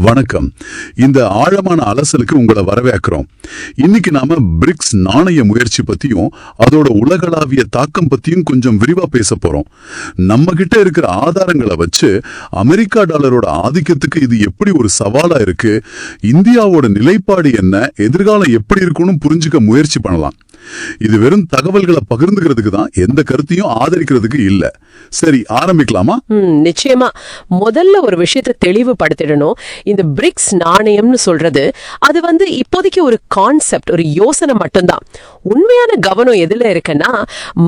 வணக்கம். இந்த ஆழமான அலசலுக்கு உங்களை வரவேற்கிறோம். இன்னைக்கு நாம பிரிக்ஸ் நாணய முயற்சி பத்தியும் அதோட உலகளாவிய தாக்கம் பத்தியும் கொஞ்சம் விரிவா பேச போறோம். நம்ம கிட்ட இருக்கிற ஆதாரங்களை வச்சு அமெரிக்கா டாலரோட ஆதிக்கத்துக்கு இது எப்படி ஒரு சவாலா இருக்கு, இந்தியாவோட நிலைப்பாடு என்ன, எதிர்காலம் எப்படி இருக்குன்னு புரிஞ்சுக்க முயற்சி பண்ணலாம். இது வெறும் தகவல்களை பகிர்ந்துக்கிறதுக்கு தான், எந்த கருத்தையும் ஆதரிக்கிறதுக்கு இல்ல. சரி, ஆரம்பிக்கலாமா? நிச்சயமா. முதல்ல ஒரு விஷயத்தை தெளிவுபடுத்திடணும். இந்த பிரிக்ஸ் நாணயம்னு சொல்றது அது இப்போதைக்கு ஒரு கான்செப்ட், ஒரு யோசனை மட்டும்தான். உண்மையான கவனம் எதுல இருக்குன்னா,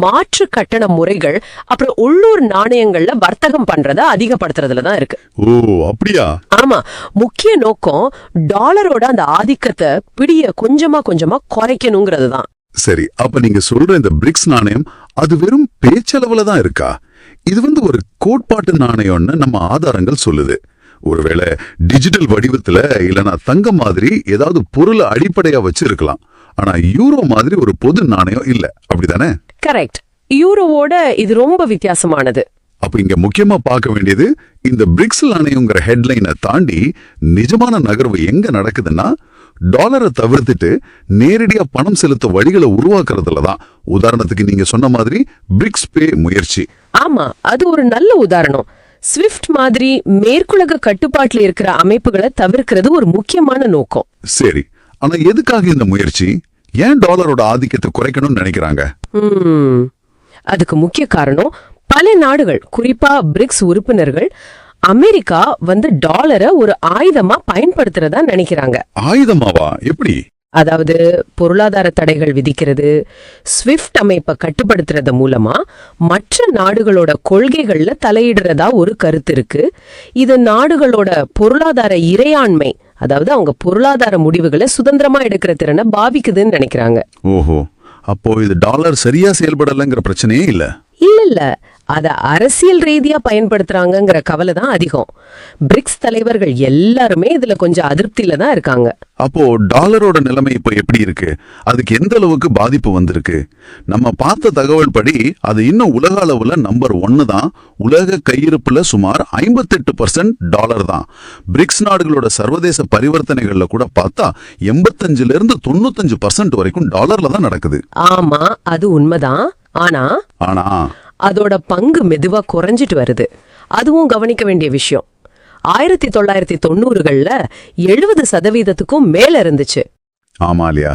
மாற்று கட்டண முறைகள் அப்புறம் உள்ளூர் நாணயங்கள்ல வர்த்தகம் பண்றத அதிகப்படுத்துறதுல தான் இருக்கு. ஓ, அப்படியா? ஆமா, முக்கிய நோக்கம் டாலரோட அந்த ஆதிக்கத்தை பிடிய கொஞ்சமா கொஞ்சமா குறைக்கணுங்கிறது தான். சரி, அப்ப நீங்க சொல்ற இந்த பிரிக்ஸ் நாணயம் அது வெறும் பேச்சளவுல தான் இருக்கா? இது ஒரு கோட்பாட்டு நாணயம்னு நம்ம ஆதாரங்கள் சொல்லுது. ஒருவேளை டிஜிட்டல் வடிவத்துல இல்லனா தங்கம் மாதிரி ஏதாவது பொருளை அடிப்படையா வச்சு இருக்கலாம். ஆனா யூரோ மாதிரி ஒரு பொது நாணயம் இல்ல, அப்படிதானே? கரெக்ட். யூரோவோட இது ரொம்ப வித்தியாசமானது. அப்ப இங்க முக்கியமா பார்க்க வேண்டியது, இந்த பிரிக்ஸ் நாணயங்கிற ஹெட்லைனை தாண்டி நிஜமான நகர்வு எங்க நடக்குதுன்னா, டாலரை தவிர்த்துட்டு நேரடியா பணம் செலுத்த வழிகளை உருவாக்குறதுல தான். உதாரணத்துக்கு நீங்க சொன்ன மாதிரி பிரிக்ஸ் பே முயற்சி. ஆமா, அது ஒரு நல்ல உதாரணம். ஸ்விஃப்ட் மாதிரி மேற்குலக கட்டுப்பாட்டுல இருக்கிற அமைப்புகளை தவிர்க்கிறது ஒரு முக்கியமான நோக்கம். சரி, ஆனா எதுக்காக இந்த முயற்சி? ஏன் டாலரோட ஆதிக்கத்தை குறைக்கணும்னு நினைக்கிறாங்க? அதுக்கு முக்கிய காரணம், பல நாடுகள், குறிப்பா பிரிக்ஸ் உறுப்பினர்கள் அமெரிக்கா டாலரை ஒரு ஆயுதமா பயன்படுத்துறதா நினைக்கிறாங்க. ஆயுதமாவா? எப்படி? அதாவது பொருளாதார தடைகள் விதிக்கிறது, ஸ்விஃப்ட் அமைப்பை கட்டுப்படுத்துறது மூலமா மற்ற நாடுகளோட கொள்கைகள்ல தலையிடுறதா ஒரு கருத்து இருக்கு. இது நாடுகளோட பொருளாதார இறையாண்மை, அதாவது அவங்க பொருளாதார முடிவுகளை சுதந்திரமா எடுக்கிற திறனை பாதிக்குதுன்னு நினைக்கிறாங்க. ஓஹோ, அப்போ இது டாலர் சரியா செயல்படலைங்கிற பிரச்சனையே இல்ல. இல்ல, அத அரசியல் ரீதியா பயன்படுத்துறாங்கிற கவலை தான் அதிகம். பிரிக்ஸ் தலைவர்கள் எல்லாருமே இதுல கொஞ்சம் அதிருப்தியில தான் இருக்காங்க. அப்போ டாலரோட நிலைமை இப்போ எப்படி இருக்கு? அதுக்கு எந்த அளவுக்கு பாதிப்பு வந்திருக்கு? நம்ம பார்த்த தகவல் படி அது இன்னும் உலக அளவுல நம்பர் 1 தான். உலக கையிருப்புல சுமார் 58% டாலர் தான். பிரிக்ஸ் நாடுகளோட சர்வதேச பரிவர்த்தனைகள்ல கூட பார்த்தா 85% வரைக்கும் டாலர்ல தான் நடக்குது. ஆமா, அது உண்மைதான். ஆனா அதோட பங்கு மெதுவா குறைஞ்சிட்டு வருது. அதுவும் கவனிக்க வேண்டிய விஷயம். 1990கள்ல 70%க்கும் மேல இருந்துச்சு. ஆமா இல்லையா?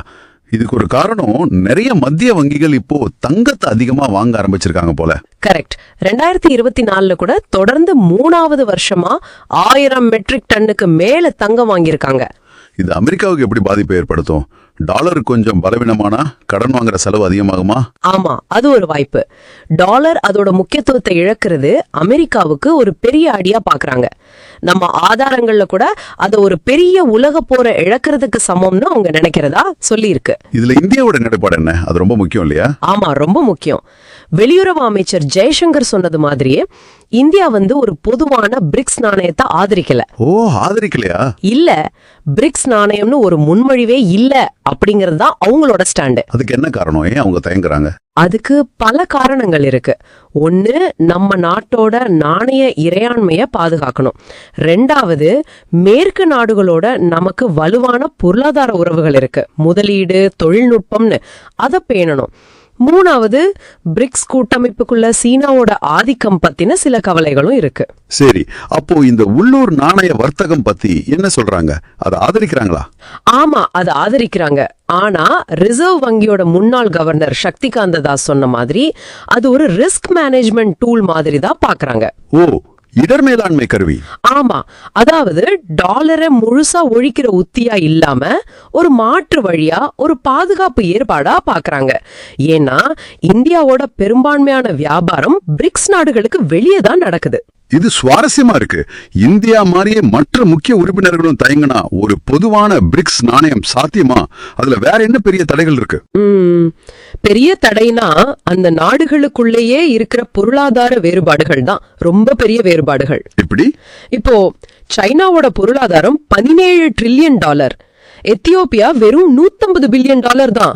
இதுக்கு ஒரு காரணம், நிறைய மத்திய வங்கிகள் இப்போ தங்கத்தை அதிகமா வாங்க ஆரம்பிச்சிருக்காங்க போல. கரெக்ட். 2024 கூட தொடர்ந்து 3வது வருஷமா 1000 மெட்ரிக் டன்னுக்கு மேல தங்கம் வாங்கியிருக்காங்க. இது அமெரிக்காவுக்கு எப்படி பாதிப்பை ஏற்படுத்தும்? டாலர் கொஞ்சம் பலவீனமானா கடன் வாங்குற செலவு அதிகமாகுமா? ஆமா, அது ஒரு வாய்ப்பு. டாலர் அதோட முக்கியத்துவத்தை இழக்கிறது அமெரிக்காவுக்கு ஒரு பெரிய அடியா பாக்குறாங்க. நம்ம ஆதாரங்கள்ல கூட அத ஒரு பெரிய உலக போற இழக்கிறதுக்கு சமம்னு அவங்க நினைக்கிறதா சொல்லி இருக்கு. இதுல இந்தியாவோட நிலைப்பாடு என்ன? அது ரொம்ப முக்கியம் இல்லையா? ஆமா, ரொம்ப முக்கியம். வெளியுறவு அமைச்சர் ஜெய்சங்கர் சொன்னது மாதிரியே இந்தியா ஒரு பொதுவான பிரிக்ஸ் நாணயத்தை ஆதரிக்கல. ஓ, ஆதரிக்கலையா? இல்ல, பிரிக்ஸ் நாணயம்னு ஒரு முன்மொழிவே இல்ல அப்படிங்கறது தான் அவங்களோட ஸ்டாண்டு. அதுக்கு என்ன காரணம்? ஏன் அவங்க தயங்குறாங்க? அதுக்கு பல காரணங்கள் இருக்கு. ஒண்ணு, நம்ம நாட்டோட நாணய இறையாண்மைய பாதுகாக்கணும். 2வது, மேற்கு நாடுகளோட நமக்கு வலுவான பொருளாதார உறவுகள் இருக்கு. முதலீடு, தொழில்நுட்பம்னு அதை பேணணும். 3வது, பிரிக்ஸ் கூட்டமைப்புக்குள்ள சீனாவோட ஆதிக்கம் பத்தின சில கவலைகளும் இருக்கு. சரி, அப்போ இந்த உள்ளூர் நாணய வர்த்தகம் பத்தி என்ன சொல்றாங்க? அதை ஆதரிக்கிறாங்களா? ஆமா, அதை ஆதரிக்கிறாங்க. ஆனா ரிசர்வ் வங்கியோட முன்னாள் கவர்னர் சக்திகாந்த தாஸ் சொன்ன மாதிரி அது ஒரு ரிஸ்க் மேனேஜ்மெண்ட் டூல் மாதிரி தான் பாக்குறாங்க. ஓ, இடர் மேலாண்மை கருவி. ஆமா, அதாவது டாலரை முழுசா ஒழிக்கிற உத்தியா இல்லாம ஒரு மாற்று வழியா, ஒரு பாதுகாப்பு ஏற்பாடா பாக்குறாங்க. ஏன்னா இந்தியாவோட பெரும்பான்மையான வியாபாரம் பிரிக்ஸ் நாடுகளுக்கு வெளியே தான் நடக்குது. இது சுவாரஸ்யமா இருக்கு. இந்தியா மாதிரியே மற்ற முக்கிய உறுப்பினர்களும் தயங்கினா ஒரு பொதுவான பிரிக்ஸ் நாணயம் சாத்தியமா? அதுல வேற என்ன பெரிய தடைகள் இருக்கு? பெரிய தடைனா அந்த நாடுகளுக்குள்ளேயே இருக்கிற பொருளாதார வேறுபாடுகள் தான். ரொம்ப பெரிய வேறுபாடுகள். எப்படி? இப்போ சைனாவோட பொருளாதாரம் $17 டிரில்லியன். எத்தியோப்பியா வெறும் $150 பில்லியன் தான்.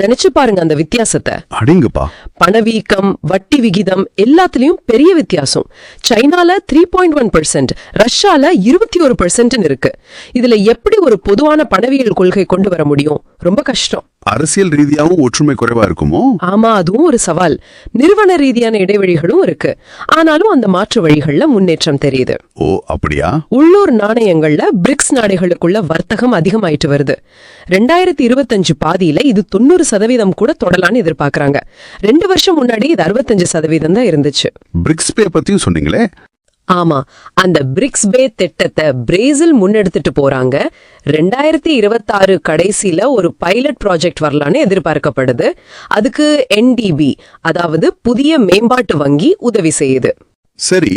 நினைச்சு பாருங்க அந்த வித்தியாசத்தை. அடிங்கப்பா. பணவீக்கம், வட்டி விகிதம் எல்லாத்துலயும் பெரிய வித்தியாசம். சைனால 3.1%, ரஷ்யால 21% இருக்கு. இதுல எப்படி ஒரு பொதுவான பணவியல் கொள்கை கொண்டு வர முடியும்? ரொம்ப கஷ்டம். அரசியல் ரீதியாவும் ஒற்றுமை குறைவா இருக்குமோ? ஆமா, அதுவும் ஒரு சவால். நிறுவன ரீதியான இடைவெளிகளும் இருக்கு. ஆனாலும் அந்த மாற்று வழிகள்ல முன்னேற்றம் தெரியுது. ஓ, அப்படியா? உள்ளூர் நாணயங்கள்ல பிரிக்ஸ் நாடுகளுக்குள்ள வர்த்தகம் அதிகமாயிட்டு வருது. 2025 பாதியில இது 90% கூட தொடலான்னு எதிர்பார்க்கறாங்க. 2 வருஷம் முன்னாடி இது 65% தான் இருந்துச்சு. பிரிக்ஸ் பே பத்தியும் சொன்னீங்களே. ஆமா, அந்த பிரிக்ஸ் பே திட்டத்தை பிரேசில் முன்னெடுத்துட்டு போறாங்க. 2026 கடைசியில ஒரு பைலட் ப்ராஜெக்ட் வரலான்னு எதிர்பார்க்கப்படுது. அதுக்கு NDB, அதாவது புதிய மேம்பாட்டு வங்கி உதவி செய்யுது. சரி,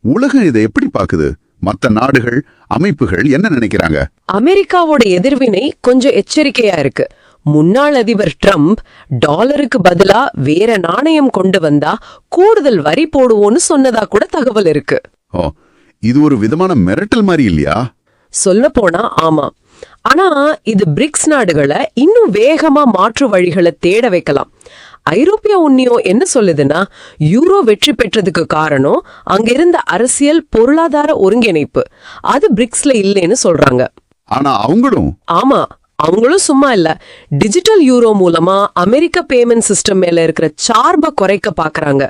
உலகம் இதை எப்படி பாக்குது? மத்த நாடுகள், அமைப்புகள் என்ன நினைக்கிறாங்க? அமெரிக்காவோட எதிர்வினை கொஞ்சம் எச்சரிக்கையா இருக்கு. முன்னாள் அதிபர் ட்ரம்ப் டாலருக்கு பதிலா வேற நாணயம் கொண்டு வந்தா கூடுதல் வரி போடுவோன்னு சொன்னதா கூட தகவல் இருக்கு. ஓ, இது ஒரு விதமான மிரட்டல் மாதிரி இல்லையா? சொல்ல போனா ஆமா. ஆனா இது பிரிக்ஸ் நாடுகளை இன்னும் வேகமா மாற்று வழிகளை தேட வைக்கலாம். ஐரோப்பிய ஒன்றியம் என்ன சொல்லுதுன்னா, யூரோ வெற்றி பெற்றதுக்கு காரணம் அங்கிருந்த அரசியல் பொருளாதார ஒருங்கிணைப்பு. அது பிரிக்ஸ்ல இல்லைன்னு சொல்றாங்க. ஆனா அவங்களும் சும்மா இல்ல. டிஜிட்டல் யூரோ மூலமா அமெரிக்க பேமெண்ட் சிஸ்டம் மேல இருக்கிற சார்பை குறைக்க பாக்குறாங்க.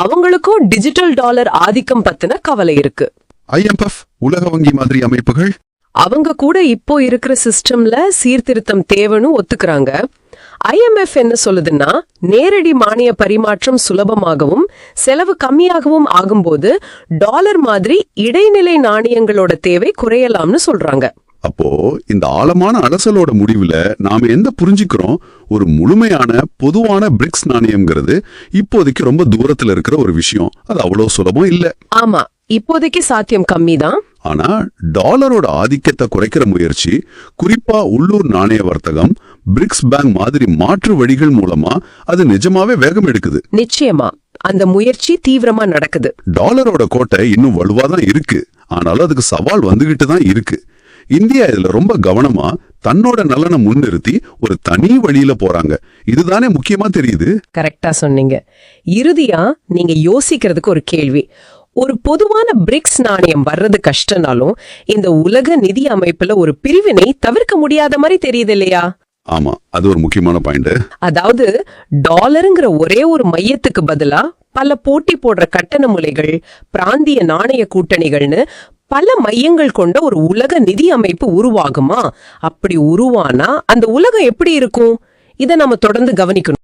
அவங்களுக்கும் டிஜிட்டல் டாலர் ஆதிக்கம் பத்தின கவலை இருக்கு. IMF, உலக வங்கி மாதிரி அமைப்புகள் அவங்க கூட இப்போ இருக்கிற சிஸ்டம்ல சீர்திருத்தம் தேவைன்னு ஒத்துக்கிறாங்க. IMF என்ன சொல்லுதுன்னா, நேரடி மானிய பரிமாற்றம் சுலபமாகவும் செலவு கம்மியாகவும் ஆகும்போது டாலர் மாதிரி இடைநிலை நாணயங்களோட தேவை குறையலாம்னு சொல்றாங்க. அப்போ இந்த ஆழமான அலசலோட முடிவுல நாம எந்த புரிஞ்சுக்கிறோம்? ஒரு முழுமையான பொதுவான பிரிக்ஸ் நாணயம்ங்கிறது இப்போதைக்கு ரொம்ப தூரத்துல இருக்கிற ஒரு விஷயம். அது அவ்வளவு சுலபம் இல்ல. ஆமா, இப்போதைக்கு சாத்தியம் கம்மிதான். ஆனா டாலரோட ஆதிக்கத்தை குறைக்கிற முயற்சி, குறிப்பா உள்ளூர் நாணய வர்த்தகம், பிரிக்ஸ் பேங்க் மாதிரி மாற்று வழிகள் மூலமா அது நிஜமாவே வேகம் எடுக்குது. நிச்சயமா அந்த முயற்சி தீவிரமா நடக்குது. டாலரோட கோட்டை இன்னும் வலுவாதான் இருக்கு. ஆனாலும் அதுக்கு சவால் வந்துகிட்டு தான் இருக்கு. இந்தியா இதுல ரொம்ப கவனமா தன்னோட நலனை முன்னிறுத்தி ஒரு தனி வழியில போறாங்க. இதுதானே முக்கியமா தெரியுது. கரெக்டா சொன்னீங்க. இறுதியா நீங்க யோசிக்கிறதுக்கு ஒரு கேள்வி. ஒரு பொதுவான பிரிக்ஸ் நாணயம் வர்றது கஷ்டனாலும் இந்த உலக நிதி அமைப்புல ஒரு பிரிவினை தவிர்க்க முடியாத மாதிரி தெரியுது இல்லையா? ஆமா, அது ஒரு முக்கியமான பாயிண்ட். அதாவது டாலருங்கிற ஒரே ஒரு மையத்துக்கு பதிலா பல போட்டி போடுற கட்டண முறைகள், பிராந்திய நாணய கூட்டணிகள்னு பல மையங்கள் கொண்ட ஒரு உலக நிதி அமைப்பு உருவாகுமா? அப்படி உருவானா அந்த உலகம் எப்படி இருக்கும்? இதை நம்ம தொடர்ந்து கவனிக்கணும்.